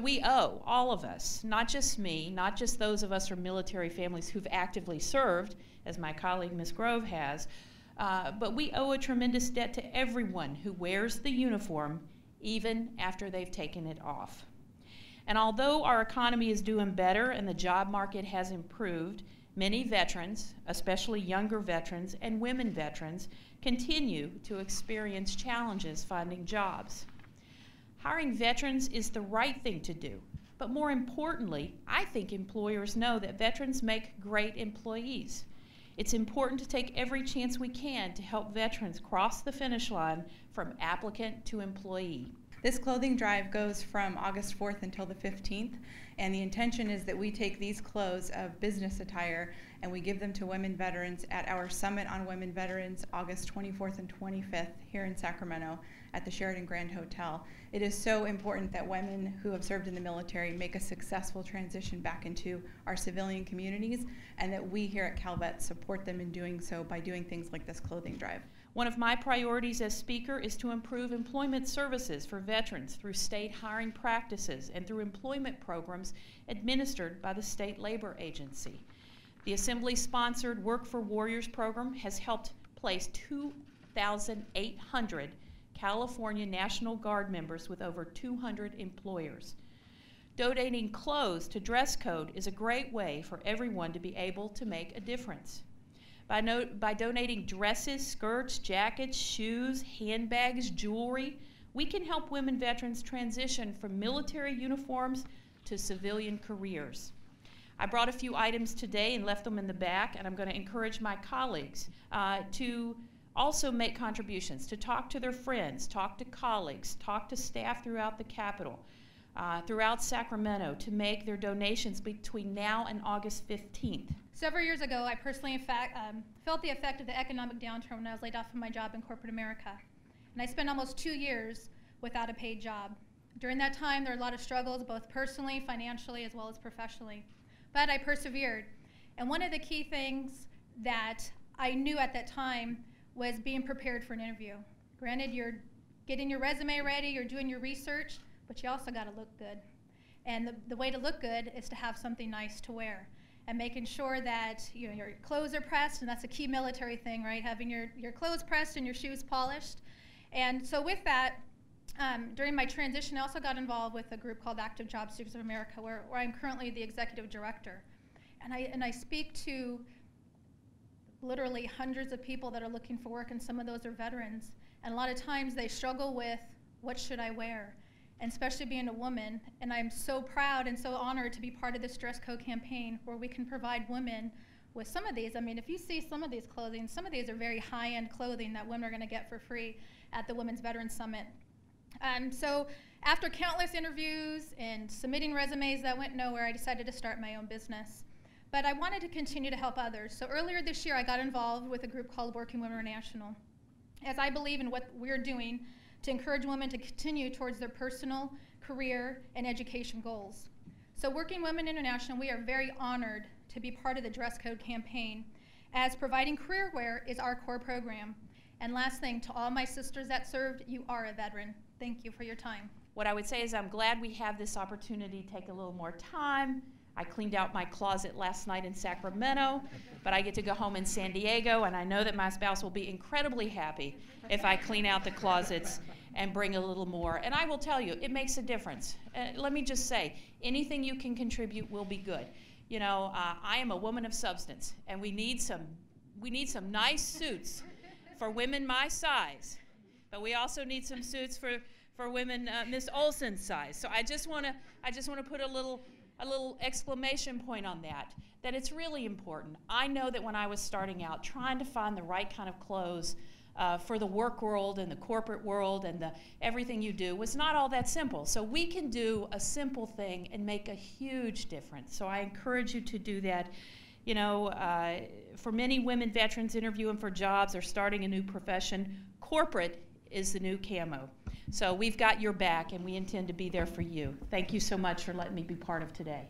We owe, all of us, not just me, not just those of us from military families who've actively served, as my colleague Ms. Grove has, but we owe a tremendous debt to everyone who wears the uniform even after they've taken it off. And although our economy is doing better and the job market has improved, many veterans, especially younger veterans and women veterans, continue to experience challenges finding jobs. Hiring veterans is the right thing to do, but more importantly, I think employers know that veterans make great employees. It's important to take every chance we can to help veterans cross the finish line from applicant to employee. This clothing drive goes from August 4th until the 15th, and the intention is that we take these clothes of business attire and we give them to women veterans at our Summit on Women Veterans, August 24th and 25th here in Sacramento at the Sheraton Grand Hotel. It is so important that women who have served in the military make a successful transition back into our civilian communities, and that we here at CalVet support them in doing so by doing things like this clothing drive. One of my priorities as Speaker is to improve employment services for veterans through state hiring practices and through employment programs administered by the State Labor Agency. The Assembly-sponsored Work for Warriors program has helped place 2,800 California National Guard members with over 200 employers. Donating clothes to dress code is a great way for everyone to be able to make a difference. By donating dresses, skirts, jackets, shoes, handbags, jewelry, we can help women veterans transition from military uniforms to civilian careers. I brought a few items today and left them in the back, and I'm going to encourage my colleagues to also make contributions, to talk to their friends, talk to colleagues, talk to staff throughout the Capitol, throughout Sacramento, to make their donations between now and August 15th. Several years ago, I personally felt the effect of the economic downturn when I was laid off from my job in corporate America. And I spent almost 2 years without a paid job. During that time, there were a lot of struggles, both personally, financially, as well as professionally. But I persevered. And one of the key things that I knew at that time was being prepared for an interview. Granted, you're getting your resume ready, you're doing your research, but you also got to look good. And the way to look good is to have something nice to wear, and making sure that your clothes are pressed, and that's a key military thing, right? Having your clothes pressed and your shoes polished. And so with that, during my transition, I also got involved with a group called Active Job Seekers of America, where I'm currently the executive director. And I speak to literally hundreds of people that are looking for work, and some of those are veterans. And a lot of times they struggle with, what should I wear? And especially being a woman, and I'm so proud and so honored to be part of this dress code campaign where we can provide women with some of these. I mean, if you see some of these clothing, some of these are very high-end clothing that women are going to get for free at the Women's Veterans Summit. So after countless interviews and submitting resumes that went nowhere, I decided to start my own business. But I wanted to continue to help others. So earlier this year, I got involved with a group called Working Women International, as I believe in what we're doing to encourage women to continue towards their personal, career, and education goals. So Working Women International, we are very honored to be part of the dress code campaign, as providing career wear is our core program. And last thing, to all my sisters that served, you are a veteran. Thank you for your time. What I would say is I'm glad we have this opportunity to take a little more time. I cleaned out my closet last night in Sacramento, but I get to go home in San Diego, and I know that my spouse will be incredibly happy if I clean out the closets and bring a little more. And I will tell you, it makes a difference. Let me just say, anything you can contribute will be good. You know, I am a woman of substance, and we need some nice suits for women my size, but we also need some suits for women Miss Olson's size. So I just want to put a little exclamation point on that it's really important. I know that when I was starting out, trying to find the right kind of clothes for the work world and the corporate world and everything you do was not all that simple. So we can do a simple thing and make a huge difference. So I encourage you to do that. You know, for many women veterans interviewing for jobs or starting a new profession, corporate is the new camo. So we've got your back, and we intend to be there for you. Thank you so much for letting me be part of today.